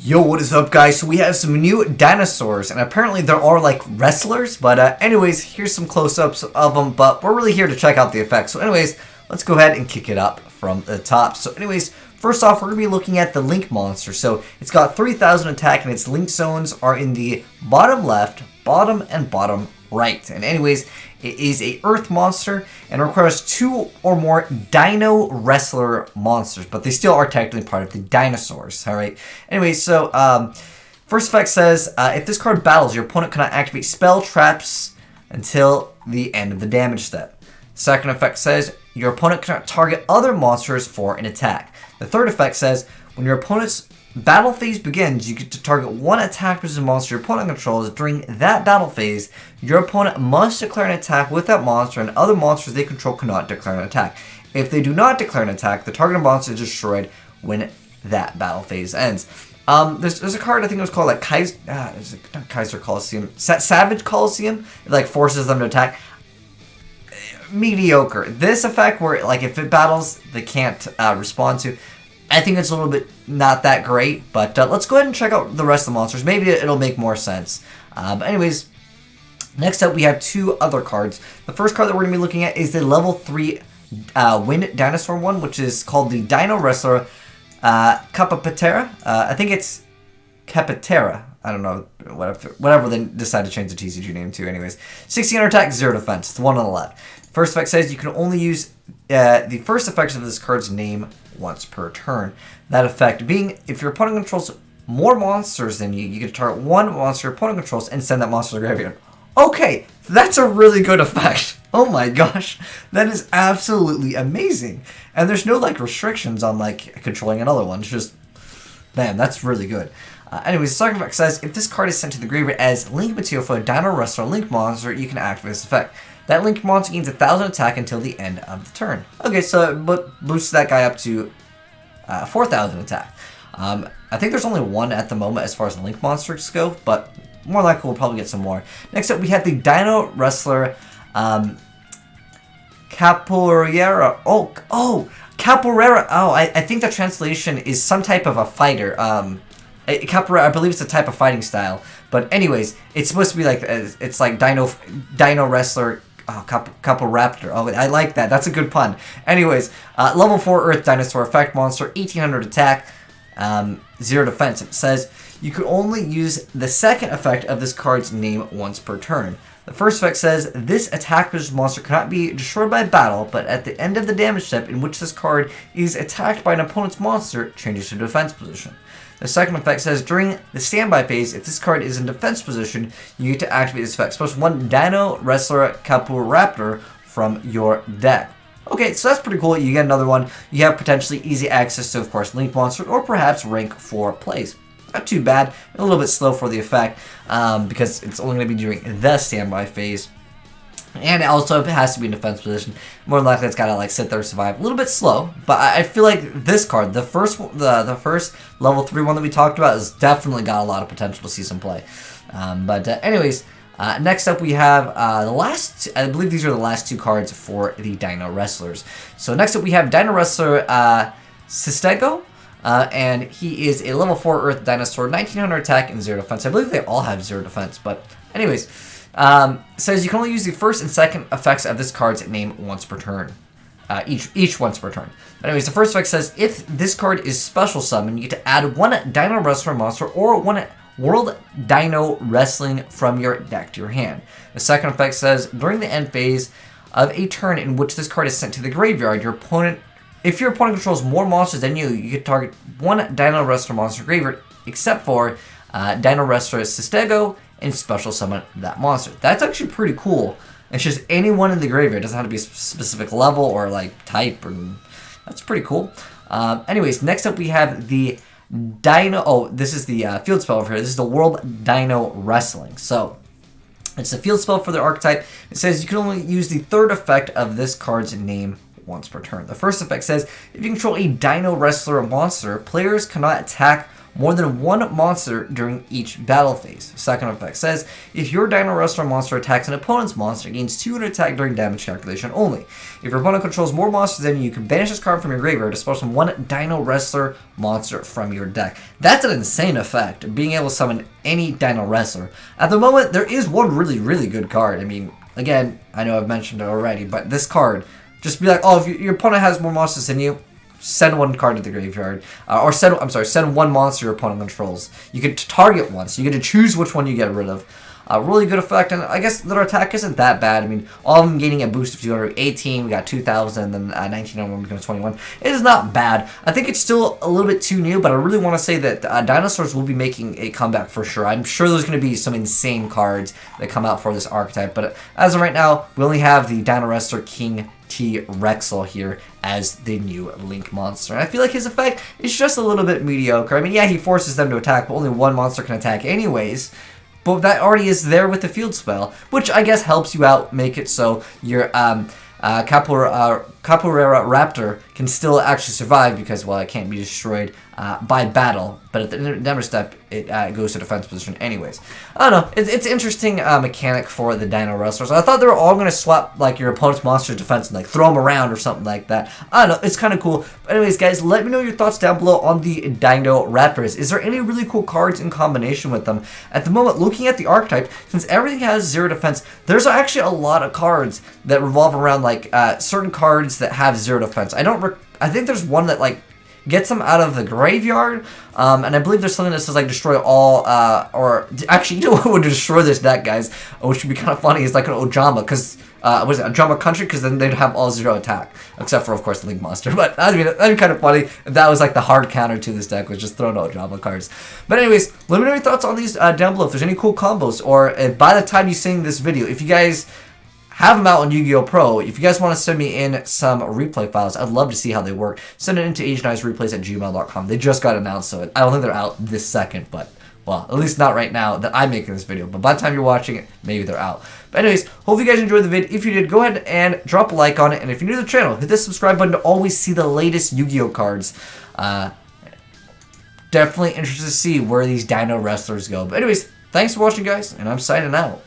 Yo, what is up, guys? So we have some new dinosaurs, and apparently there are like wrestlers, but anyways, here's some close-ups of them, but we're really here to check out the effects. So anyways, let's go ahead and kick it up from the top. So anyways, first off, we're going to be looking at the Link monster. So it's got 3,000 attack, and its Link zones are in the bottom left, bottom, and bottom right. And anyways, it is a Earth monster and requires 2 or more Dino Wrestler monsters, but they still are technically part of the dinosaurs. All right. Anyway, so first effect says if this card battles, your opponent cannot activate spell traps until the end of the damage step. Second effect says your opponent cannot target other monsters for an attack. The third effect says when your opponent's battle phase begins, you get to target one attack versus monster your opponent controls. During that battle phase, your opponent must declare an attack with that monster, and other monsters they control cannot declare an attack. If they do not declare an attack, the targeted monster is destroyed when that battle phase ends. There's a card, I think it was called like not Kaiser Coliseum, Savage Coliseum. It like forces them to attack. Mediocre. This effect where like if it battles, they can't respond to. I think it's a little bit not that great, but let's go ahead and check out the rest of the monsters. Maybe it'll make more sense. But anyways, next up we have 2 other cards. The first card that we're going to be looking at is the level 3 Wind Dinosaur one, which is called the Dino Wrestler Capopatera. I think it's Capopatera. I don't know, whatever they decide to change the TCG name to. Anyways, 1600 attack, 0 defense. It's the one on the left. First effect says you can only use the first effect of this card's name once per turn. That effect being, if your opponent controls more monsters than you, you get to target one monster your opponent controls and send that monster to the graveyard. Okay, that's a really good effect. Oh my gosh, that is absolutely amazing. And there's no like restrictions on like controlling another one. It's just, man, that's really good. Anyways, the second effect says if this card is sent to the graveyard as Link material for a Dino Wrestler Link monster, you can activate this effect. That Link monster gains 1,000 attack until the end of the turn. Okay, so it boosts that guy up to 4,000 attack. I think there's only one at the moment as far as the Link monsters go, but more likely we'll probably get some more. Next up, we have the Dino Wrestler Capoeira. Capoeira. Oh, I think the translation is some type of a fighter. Capoeira, I believe it's a type of fighting style. But anyways, it's supposed to be like, it's like Dino Wrestler. Oh, Caporaptor. Oh, I like that. That's a good pun. Anyways, level 4 Earth Dinosaur effect monster, 1800 attack, 0 defense. It says you can only use the second effect of this card's name once per turn. The first effect says this attack versus monster cannot be destroyed by battle, but at the end of the damage step in which this card is attacked by an opponent's monster, changes to defense position. The second effect says during the standby phase, if this card is in defense position, you get to activate this effect. Special one Dino Wrestler Caporaptor from your deck. Okay, so that's pretty cool. You get another one. You have potentially easy access to, of course, Link monster or perhaps rank 4 plays. Not too bad. A little bit slow for the effect because it's only going to be during the standby phase. And it also has to be in defense position. More than likely, it's got to like sit there and survive. A little bit slow, but I feel like this card, the first level 3 one that we talked about, has definitely got a lot of potential to see some play. Anyways, next up we have the last. I believe these are the last 2 cards for the Dino Wrestlers. So next up we have Dino Wrestler Sistego. And he is a level 4 Earth Dinosaur, 1900 attack and 0 defense. I believe they all have 0 defense, but anyways. Says you can only use the first and second effects of this card's name once per turn. Each once per turn. But anyways, the first effect says if this card is special summon, you get to add 1 Dino Wrestler monster or 1 World Dino Wrestling from your deck to your hand. The second effect says during the end phase of a turn in which this card is sent to the graveyard, if your opponent controls more monsters than you, you can target 1 Dino Wrestler monster graveyard, except for Dino Wrestler Sistego, and special summon that monster. That's actually pretty cool. It's just anyone in the graveyard. It doesn't have to be a specific level or like type. That's pretty cool. Anyways, next up we have the Dino. Oh, this is the field spell over here. This is the World Dino Wrestling. So it's a field spell for the archetype. It says you can only use the third effect of this card's name once per turn. The first effect says if you control a Dino Wrestler monster, players cannot attack more than one monster during each battle phase. Second effect says, if your Dino Wrestler monster attacks an opponent's monster, it gains 200 attack during damage calculation only. If your opponent controls more monsters than you, can banish this card from your graveyard to special summon one Dino Wrestler monster from your deck. That's an insane effect, being able to summon any Dino Wrestler. At the moment, there is one really, really good card. I mean, again, I know I've mentioned it already, but this card, just be like, oh, if your opponent has more monsters than you, send one card to the graveyard, or send one monster your opponent controls. You can target one, so you get to choose which one you get rid of. Really good effect, and I guess their attack isn't that bad. I mean, all of them gaining a boost of 218, we got 2,000, and then 1901 becomes 21. It is not bad. I think it's still a little bit too new, but I really want to say that Dinosaurs will be making a comeback for sure. I'm sure there's going to be some insane cards that come out for this archetype, but as of right now, we only have the Dino Wrestler King T-Rexel here as the new Link monster. And I feel like his effect is just a little bit mediocre. I mean, yeah, he forces them to attack, but only one monster can attack anyways. But that already is there with the field spell, which I guess helps you out, make it so your Capoeira Raptor can still actually survive because, well, it can't be destroyed by battle. But at the never step, it goes to defense position anyways. I don't know. It's an interesting mechanic for the Dino Wrestlers. I thought they were all going to swap like your opponent's monster defense and like throw them around or something like that. I don't know. It's kind of cool. But anyways, guys, let me know your thoughts down below on the Dino Raptors. Is there any really cool cards in combination with them? At the moment, looking at the archetype, since everything has 0 defense, there's actually a lot of cards that revolve around like certain cards that have 0 defense. I think there's one that like gets them out of the graveyard, and I believe there's something that says like destroy all, or actually, you know what would destroy this deck, guys, which would be kind of funny, is like an Ojama, because, what is it, Ojama Country, because then they'd have all 0 attack, except for, of course, the Link Monster, but that'd be kind of funny if that was like the hard counter to this deck, was just throwing out Ojama cards. But anyways, let me know your thoughts on these down below, if there's any cool combos, or by the time you see this video, if you guys have them out on Yu-Gi-Oh! Pro. If you guys want to send me in some replay files, I'd love to see how they work. Send it into AzneyesReplays@gmail.com. They just got announced, so I don't think they're out this second, but, well, at least not right now that I'm making this video. But by the time you're watching it, maybe they're out. But anyways, hope you guys enjoyed the vid. If you did, go ahead and drop a like on it. And if you're new to the channel, hit the subscribe button to always see the latest Yu-Gi-Oh! Cards. Definitely interested to see where these Dino Wrestlers go. But anyways, thanks for watching, guys, and I'm signing out.